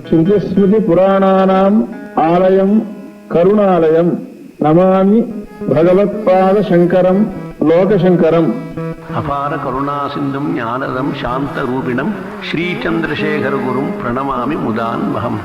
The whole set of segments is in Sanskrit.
श्रुतिस्मृति पुराणानाम् आलयम् करुणालयम् नमामि भगवत्पाद शंकरं लोकशंकरम्। अपार करुणा सिंधुं ज्ञानदं शांत रूपिणं श्रीचंद्रशेखर गुरुं प्रणमामि मुदान्वहम्।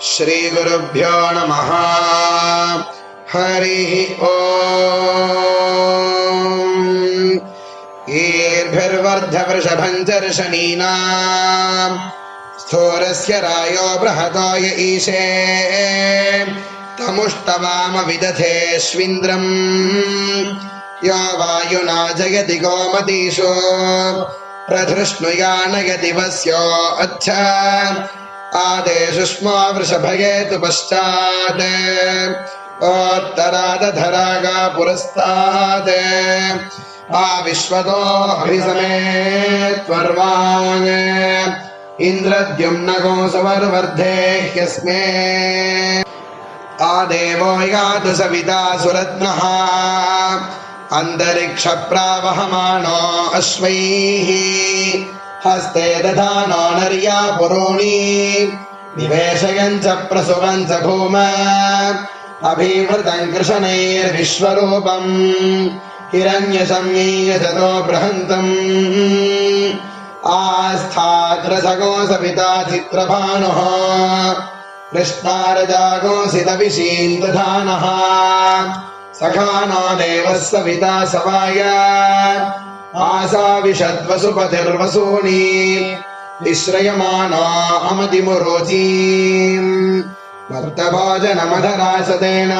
श्री गुरुभ्यो नमः। हरिः ओम्। ईर्भिर्वर्धवृषभञ्जर्षणीनाम् स्थूरस्य रायो बृहतो य ईशे तमुष्टवाम विदथेष्विन्द्रम् यो वायुना जयति गोमतीषु प्रधृष्णुयानयति वस्यो अच्छा आदेशुष्मा वृषभयेतु पश्चात् ओत्तरादधरागा पुरस्तात् आविश्वतो हरिसमेत्वर्वाङ् इन्द्रद्युम्नगो सुवर्वर्धे ह्यस्मे आदेवो यातु सविता सुरत्नः अन्तरिक्षप्रावहमानो अश्वैः हस्ते दधानो नर्या पुरोणि निवेशयन् च प्रसुवन् च भूम अभिवृतं कृशनैर्विश्वरूपम् हिरण्यशम्यीयशतो बृहन्तम् आस्थाद्रसगो सविता चित्रभानुः कृष्णारजागोऽसितविशीन्दधानः सखानो देवः सविता सवाय आसाविशद्वसुपतिर्वसूनि विश्रयमाना अमतिमुरोचीम् मर्तभोजनमधरासतेन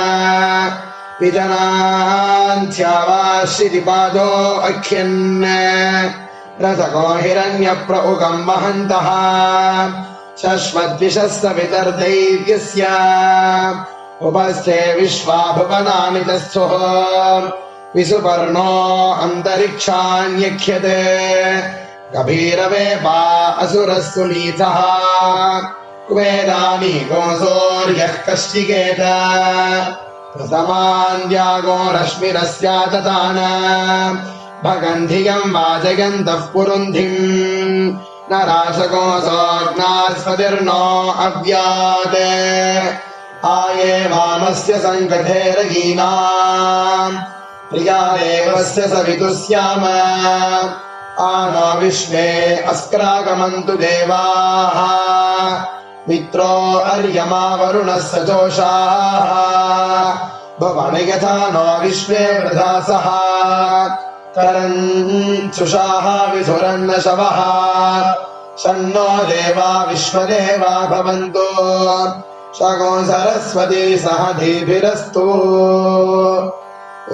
विजनान्त्यावाश्रितिपादो अख्यन् रथको हिरण्यप्रउकम् वहन्तः शश्वद्विषः सवितर्दैव्यस्य उपस्थे विश्वा भुवनानि तस्थुः विसुपर्णो अन्तरिक्षान्यख्यते गभीरवेपा असुरस्तु नीचः कुवेदानी गोसोर्यः कश्चिकेत प्रथमान्द्यागो रश्मिरस्याततान भगन्धियम् वाजयन्तः पुरुन्धिम् न राशकोऽसोऽग्नास्पतिर्नो अव्यात् आये वामस्य सङ्कथेरगीनाम् प्रिया देवस्य सवितुः स्याम आनो विश्वे अस्क्रागमन्तु देवाः मित्रो अर्यमा वरुणः सजोषाः भवने यथा नो विश्वे वृधासः करञ्चुषाः विधुरन्न शवः शन्नो देवा विश्वदेवा भवन्तु शगो सरस्वती सह धीभिरस्तु। ॐ